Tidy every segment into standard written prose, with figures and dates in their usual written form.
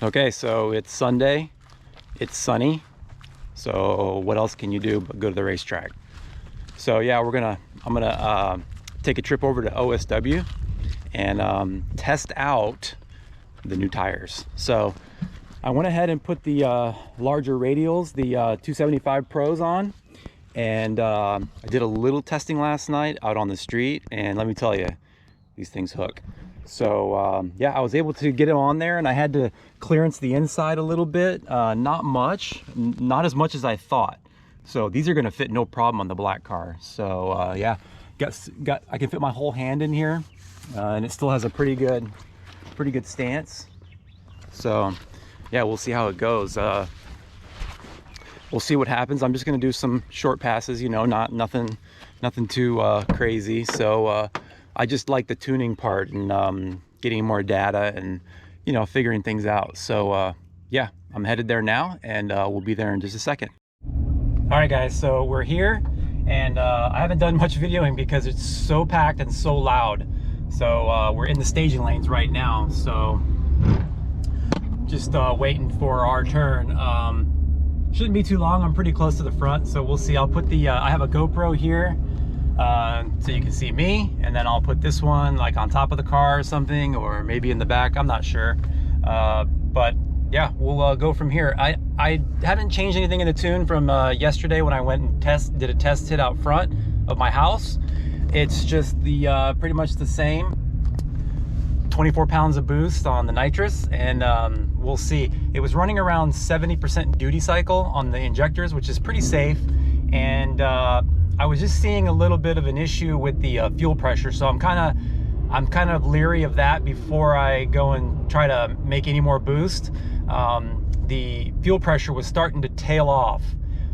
Okay, so it's Sunday, it's sunny, so what else can you do but go to the racetrack? So yeah, I'm gonna take a trip over to OSW and test out the new tires. So I went ahead and put the larger radials, the 275 Pros on, and I did a little testing last night out on the street, and let me tell you, these things hook. So yeah, I was able to get it on there, and I had to clearance the inside a little bit, not much, not as much as I thought. So these are going to fit no problem on the black car. So yeah, I can fit my whole hand in here, and it still has a pretty good stance. So yeah, we'll see how it goes. We'll see what happens. I'm just going to do some short passes, you know, nothing too crazy. So I just like the tuning part and getting more data and, you know, figuring things out. So yeah, I'm headed there now, and we'll be there in just a second. All right, guys, so we're here, and I haven't done much videoing because it's so packed and so loud. So we're in the staging lanes right now, so just waiting for our turn. Shouldn't be too long. I'm pretty close to the front, so we'll see. I'll put the I have a GoPro here, so you can see me, and then I'll put this one like on top of the car or something, or maybe in the back, I'm not sure. But yeah, we'll go from here. I haven't changed anything in the tune from yesterday when I went and did a test hit out front of my house. It's just the pretty much the same, 24 pounds of boost on the nitrous, and we'll see. It was running around 70% duty cycle on the injectors, which is pretty safe, and I was just seeing a little bit of an issue with the fuel pressure, so I'm kind of leery of that before I go and try to make any more boost. The fuel pressure was starting to tail off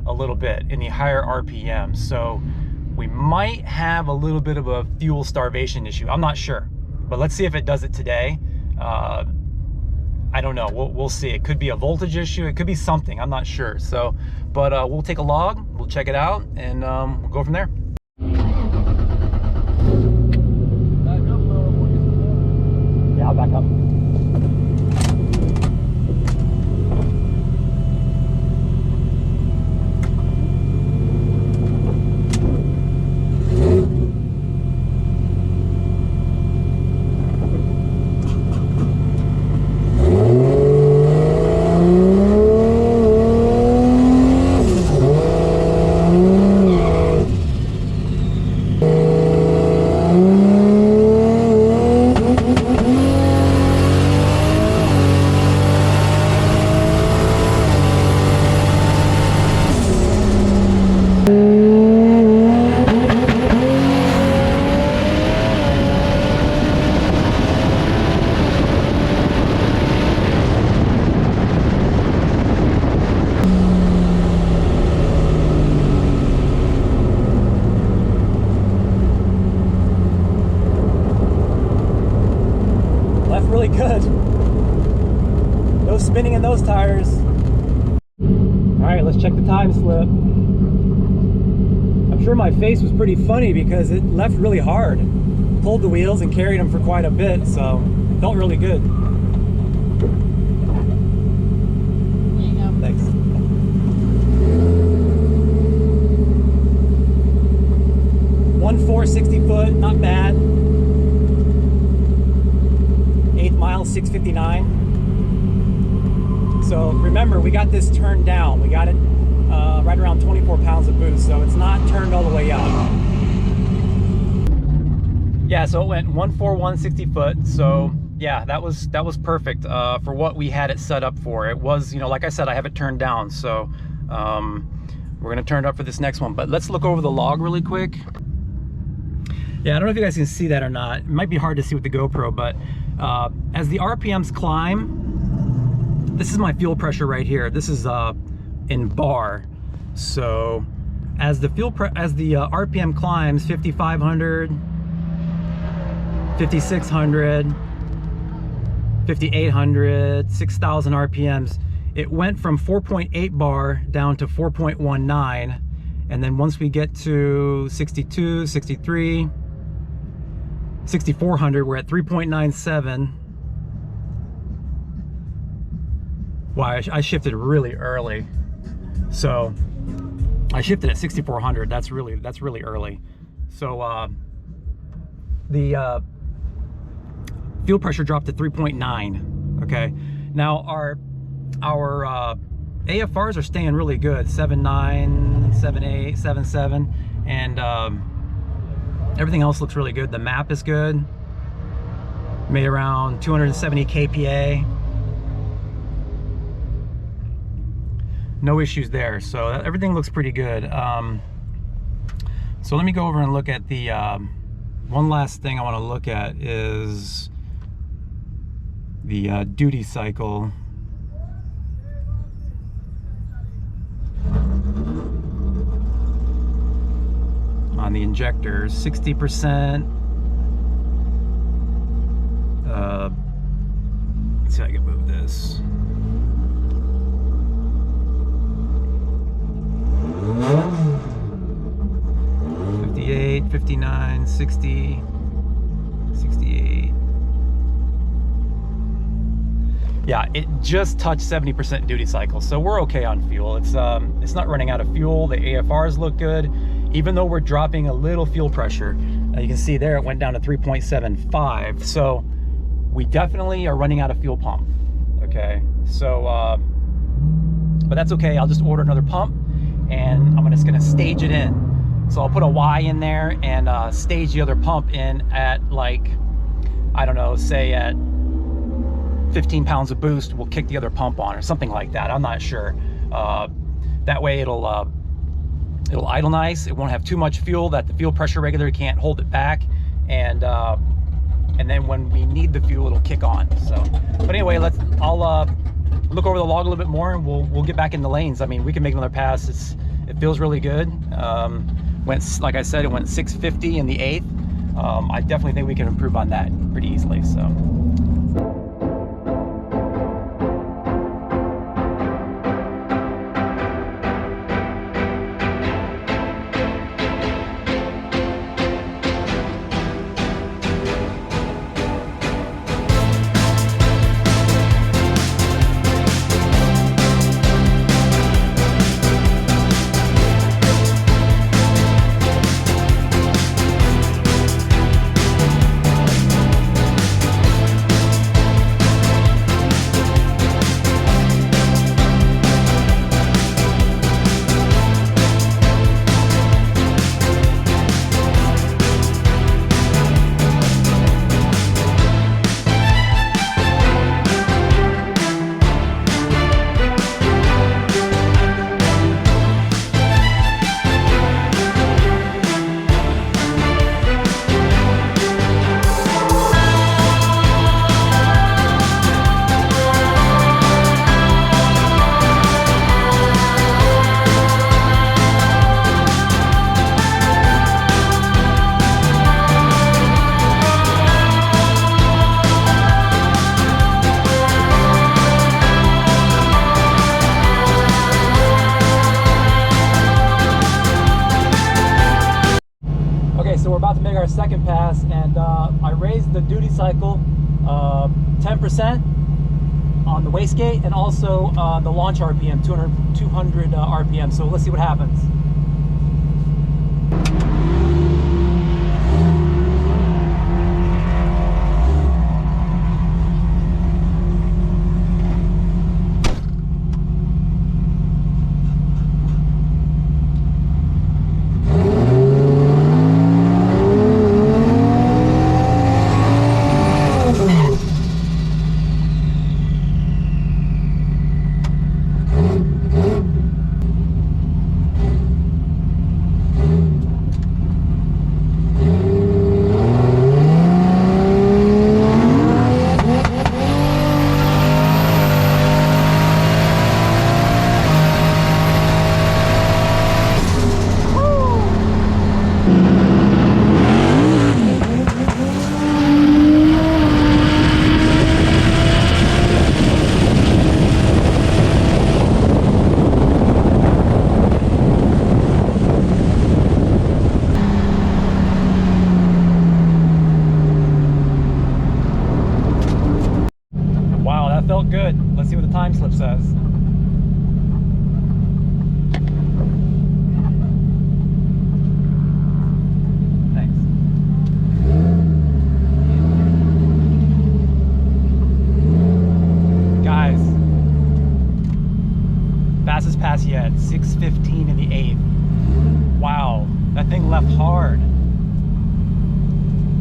a little bit in the higher RPM, so we might have a little bit of a fuel starvation issue. I'm not sure, but let's see if it does it today. I don't know, we'll see. It could be a voltage issue, it could be something, I'm not sure. So, but we'll take a log, we'll check it out, and we'll go from there. Yeah, I'll back up. Really good. No spinning in those tires. All right, let's check the time slip. I'm sure my face was pretty funny because it left really hard. Pulled the wheels and carried them for quite a bit, so it felt really good. There you go. Thanks. One 460 foot, not bad. 8th mile, 6:59. So remember, we got this turned down. We got it right around 24 pounds of boost, so it's not turned all the way up. Yeah, so it went 160 foot. So yeah, that was perfect for what we had it set up for. It was, you know, like I said, I have it turned down. So we're gonna turn it up for this next one. But let's look over the log really quick. Yeah, I don't know if you guys can see that or not. It might be hard to see with the GoPro, but as the RPMs climb, this is my fuel pressure right here. This is in bar. So as the RPM climbs, 5,500, 5,600, 5,800, 6,000 RPMs, it went from 4.8 bar down to 4.19, and then once we get to 62, 63, 6,400, we're at 3.97. Well, I shifted really early. So I shifted at 6,400. That's really early. So the fuel pressure dropped to 3.9. Okay. Now our AFRs are staying really good, 7.9, 7.8, 7.7, and everything else looks really good. The map is good. Made around 270 kPa. No issues there, so everything looks pretty good. So let me go over and look at the one last thing I want to look at is the duty cycle. On the injectors, 60%. Let's see if I can move this. $58, $59, $60, $68. Yeah, it just touched 70% duty cycle, so we're okay on fuel. It's not running out of fuel. The AFRs look good, even though we're dropping a little fuel pressure. You can see there it went down to 3.75. So we definitely are running out of fuel pump. Okay, so but that's okay. I'll just order another pump, and I'm just gonna stage it in. So I'll put a Y in there and stage the other pump in at, like, I don't know, say at 15 pounds of boost, we'll kick the other pump on or something like that. I'm not sure. That way it'll idle nice. It won't have too much fuel that the fuel pressure regulator can't hold it back, and then when we need the fuel, it'll kick on. So, but anyway, I'll look over the log a little bit more, and we'll get back in the lanes. I mean, we can make another pass. It feels really good. Like I said, it went 650 in the 8th. I definitely think we can improve on that pretty easily. So. We're about to make our second pass, and I raised the duty cycle 10% on the wastegate, and also the launch RPM 200 RPM. So let's see what happens. time slip says. Thanks. Guys, fastest pass yet, 6:15 in the 8th. Wow, that thing left hard.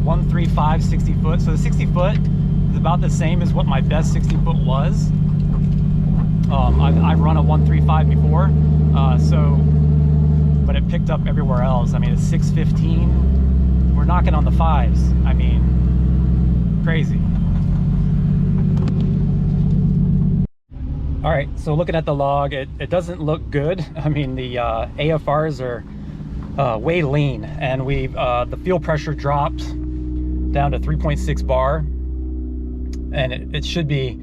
135 60 foot. So the 60 foot is about the same as what my best 60 foot was. I've run a 135 before, but it picked up everywhere else. I mean, it's 6:15. We're knocking on the 5s. I mean, crazy. All right, so looking at the log, it doesn't look good. I mean, the AFRs are way lean, and the fuel pressure dropped down to 3.6 bar, and it should be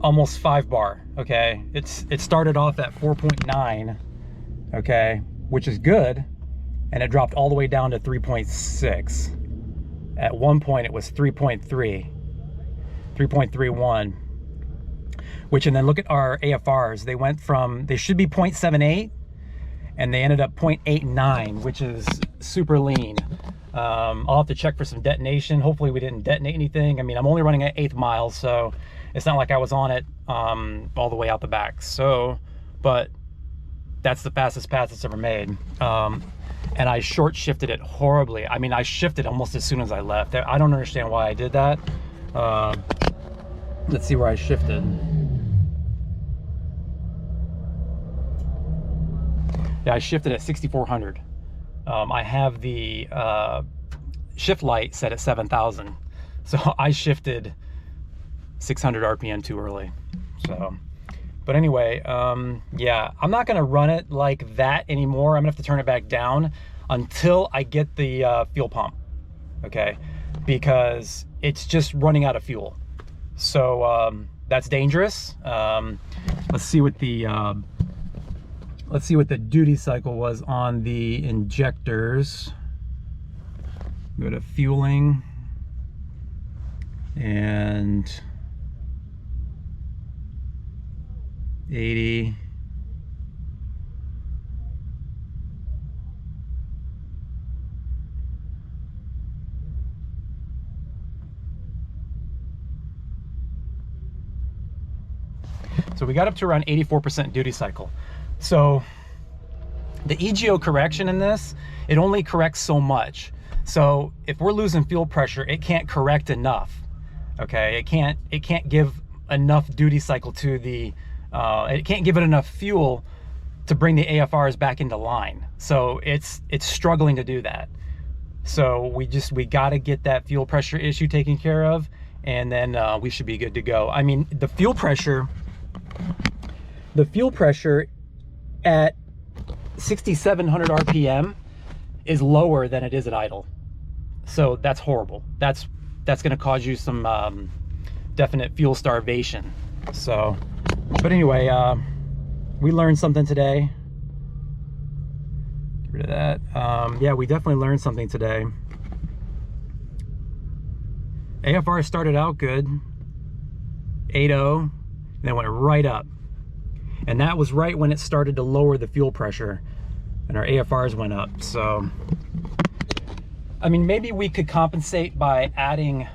almost 5 bar. Okay, it started off at 4.9, okay, which is good, and it dropped all the way down to 3.6. At one point it was 3.31, which, and then look at our AFRs. They should be 0.78, and they ended up 0.89, which is super lean. I'll have to check for some detonation. Hopefully we didn't detonate anything. I mean, I'm only running at 1/8 mile, so it's not like I was on it all the way out the back. So, but that's the fastest pass it's ever made. And I short shifted it horribly. I mean, I shifted almost as soon as I left. I don't understand why I did that. Let's see where I shifted. Yeah, I shifted at 6,400. I have the shift light set at 7,000. So I shifted 600 RPM too early. So, but anyway, yeah, I'm not gonna run it like that anymore. I'm gonna have to turn it back down until I get the fuel pump, okay? Because it's just running out of fuel. So that's dangerous. Let's see what the duty cycle was on the injectors. Go to fueling, and 80. So we got up to around 84% duty cycle. So the EGO correction in this, it only corrects so much. So if we're losing fuel pressure, it can't correct enough. Okay, it can't give enough duty cycle to the it can't give it enough fuel to bring the AFRs back into line. So it's struggling to do that. So we got to get that fuel pressure issue taken care of, and then we should be good to go. I mean, the fuel pressure at 6,700 RPM is lower than it is at idle. So that's horrible. That's going to cause you some definite fuel starvation. So, but anyway, we learned something today. Get rid of that. Yeah, we definitely learned something today. AFR started out good, 8.0, and then went right up. And that was right when it started to lower the fuel pressure, and our AFRs went up. So, I mean, maybe we could compensate by adding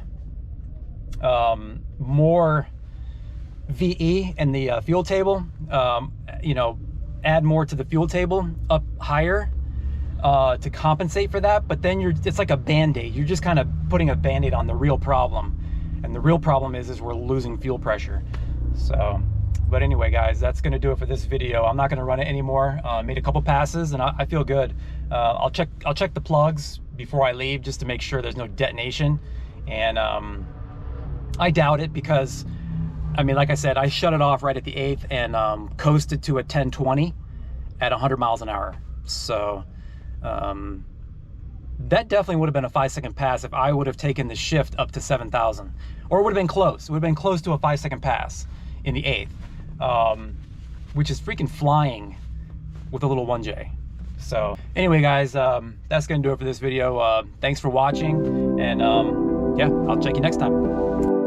more VE in the fuel table. You know, add more to the fuel table up higher to compensate for that. But then it's like a band-aid. You're just kind of putting a band-aid on the real problem, and the real problem is we're losing fuel pressure. So, but anyway, guys, that's going to do it for this video. I'm not going to run it anymore. Made a couple passes, and I feel good. I'll check the plugs before I leave, just to make sure there's no detonation. And I doubt it, because I mean, like I said, I shut it off right at the 8th and coasted to a 1020 at 100 miles an hour. So that definitely would have been a 5-second pass if I would have taken the shift up to 7,000, or it would have been close. It would have been close to a 5-second pass in the 8th. Which is freaking flying with a little 1J. So anyway, guys, that's gonna do it for this video. Thanks for watching, and yeah, I'll check you next time.